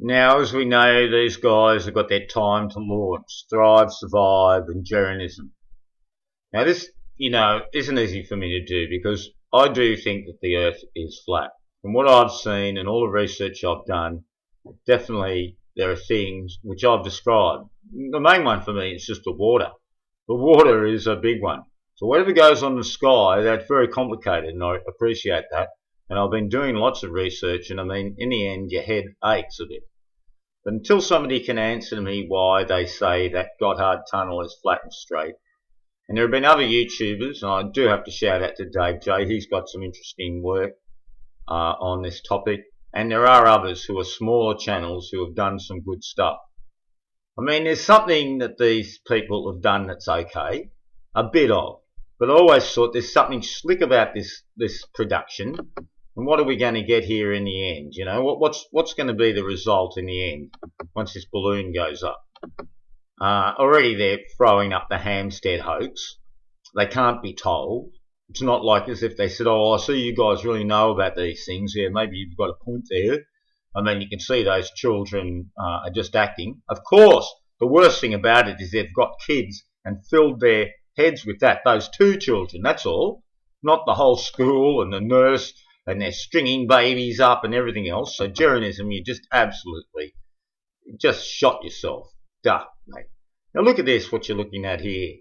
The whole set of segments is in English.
Now, as we know, these guys have got their time to launch, thrive, survive, and journalism. Now, this, isn't easy for me to do because I do think that the Earth is flat. From what I've seen and all the research I've done, definitely there are things which I've described. The main one for me is just the water. The water is a big one. So whatever goes on in the sky, that's very complicated, and I appreciate that. And I've been doing lots of research, and I mean, in the end, your head aches a bit. But until somebody can answer me why they say that Gotthard Tunnel is flat and straight, and there have been other YouTubers, and I do have to shout out to Dave J. He's got some interesting work on this topic, and there are others who are smaller channels who have done some good stuff. I mean, there's something that these people have done that's okay, a bit of, but I always thought there's something slick about this production. And what are we going to get here in the end? You know, what's going to be the result in the end once this balloon goes up? Already they're throwing up the Hampstead hoax. They can't be told. It's not like as if they said, oh, I see you guys really know about these things. Yeah, maybe you've got a point there. I mean, you can see those children are just acting. Of course, the worst thing about it is they've got kids and filled their heads with that. Those two children, that's all. Not the whole school and the nurse, and they're stringing babies up and everything else. So journalism, you just absolutely just shot yourself. Duh, mate. Now look at this, what you're looking at here.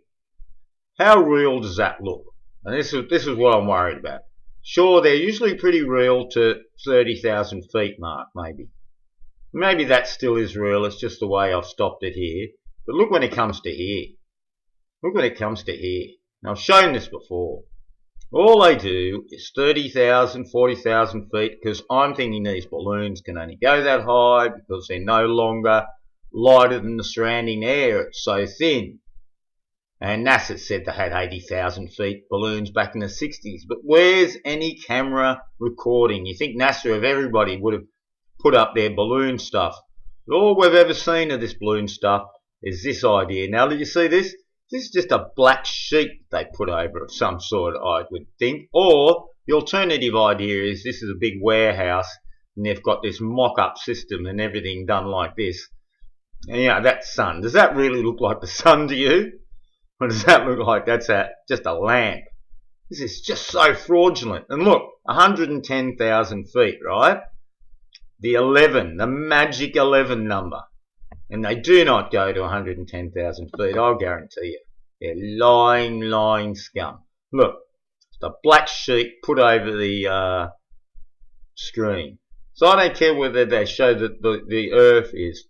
How real does that look? And this is what I'm worried about. Sure, they're usually pretty real to 30,000 feet mark, maybe. Maybe that still is real, it's just the way I've stopped it here. But look when it comes to here. Look when it comes to here. Now I've shown this before. All they do is 30,000, 40,000 feet, because I'm thinking these balloons can only go that high because they're no longer lighter than the surrounding air. It's so thin. And NASA said they had 80,000 feet balloons back in the 60s. But where's any camera recording? You think NASA of everybody would have put up their balloon stuff. But all we've ever seen of this balloon stuff is this idea. Now, did you see this? This is just a black sheet they put over of some sort, I would think. Or the alternative idea is this is a big warehouse and they've got this mock-up system and everything done like this. And that sun. Does that really look like the sun to you? Or does that look like that's just a lamp? This is just so fraudulent. And look, 110,000 feet, right? The magic 11 number. And they do not go to 110,000 feet, I'll guarantee you. They're lying scum. Look, it's a black sheet put over the screen. So I don't care whether they show that the Earth is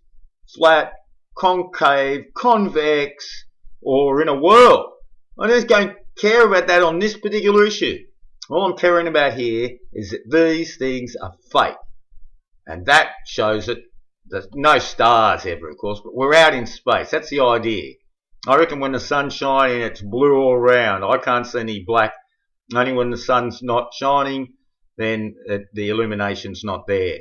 flat, concave, convex, or in a whirl. I just don't care about that on this particular issue. All I'm caring about here is that these things are fake. And that shows that there's no stars ever, of course, but we're out in space. That's the idea. I reckon when the sun's shining, it's blue all around. I can't see any black. Only when the sun's not shining, then the illumination's not there.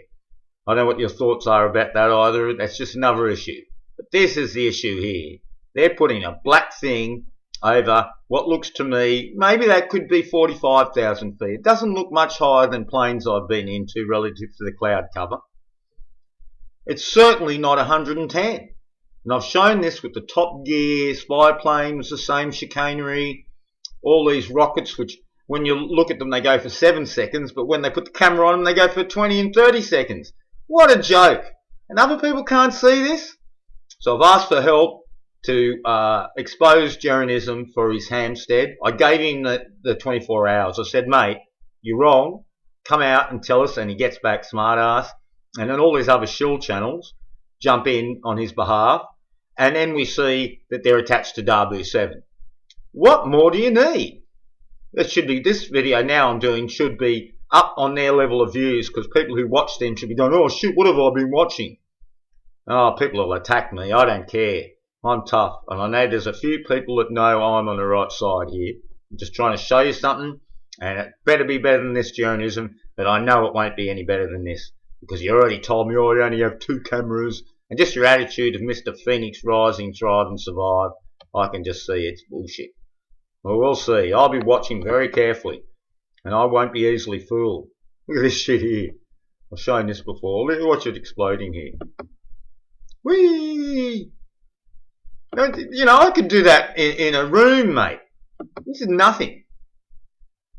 I don't know what your thoughts are about that either. That's just another issue. But this is the issue here. They're putting a black thing over what looks to me, maybe that could be 45,000 feet. It doesn't look much higher than planes I've been into relative to the cloud cover. It's certainly not 110. And I've shown this with the Top Gear spy planes, the same chicanery, all these rockets which when you look at them they go for 7 seconds, but when they put the camera on them they go for 20 and 30 seconds. What a joke. And other people can't see this? So I've asked for help to expose journalism for his Hampstead. I gave him the 24 hours. I said, mate, you're wrong. Come out and tell us. And he gets back smart ass. And then all these other shill channels jump in on his behalf. And then we see that they're attached to Dabu 7. What more do you need? This video now I'm doing should be up on their level of views, because people who watch them should be going, oh shit, what have I been watching? Oh, people will attack me. I don't care. I'm tough. And I know there's a few people that know I'm on the right side here. I'm just trying to show you something. And it better be better than this journalism. But I know it won't be any better than this. Because you already told me, oh, I only have 2 cameras. And just your attitude of Mr. Phoenix rising, thrive and survive. I can just see it's bullshit. Well, we'll see. I'll be watching very carefully. And I won't be easily fooled. Look at this shit here. I've shown this before. Let's watch it exploding here. Whee! You know, I could do that in a room, mate. This is nothing.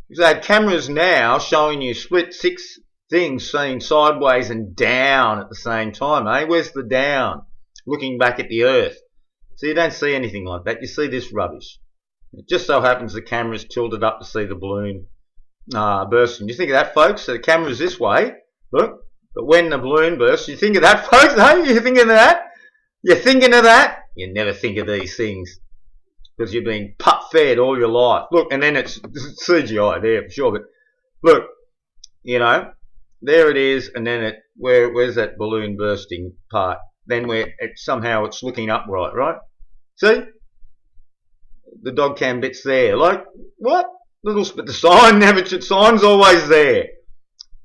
Because they have cameras now showing you split 6 things seen sideways and down at the same time, eh? Where's the down? Looking back at the Earth. So you don't see anything like that. You see this rubbish. It just so happens the camera's tilted up to see the balloon bursting. You think of that, folks? So the camera's this way. Look. But when the balloon bursts, you think of that, folks? Hey, you thinking of that? You're thinking of that? You never think of these things. Because you've been pup-fed all your life. Look, and then it's CGI there for sure. But look, you know, there it is. And then where's that balloon bursting part? Then somehow it's looking upright, right? See? The dog cam bit's there. Like, what? But the sign's always there.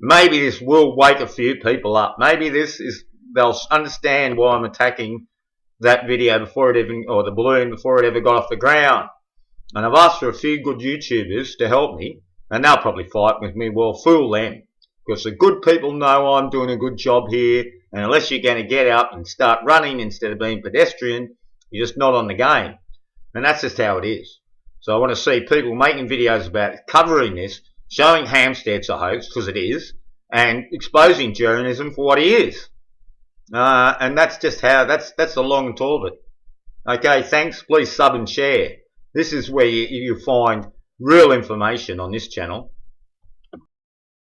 Maybe this will wake a few people up. Maybe they'll understand why I'm attacking that video or the balloon before it ever got off the ground. And I've asked for a few good YouTubers to help me, and they'll probably fight with me. Well, fool them. Because the good people know I'm doing a good job here, and unless you're going to get up and start running instead of being pedestrian, you're just not on the game. And that's just how it is. So I want to see people making videos about covering this, showing Hampstead's a hoax, because it is, and exposing journalism for what he is. And that's just how, that's the long and tall of it. Okay, thanks. Please sub and share. This is where you find real information on this channel.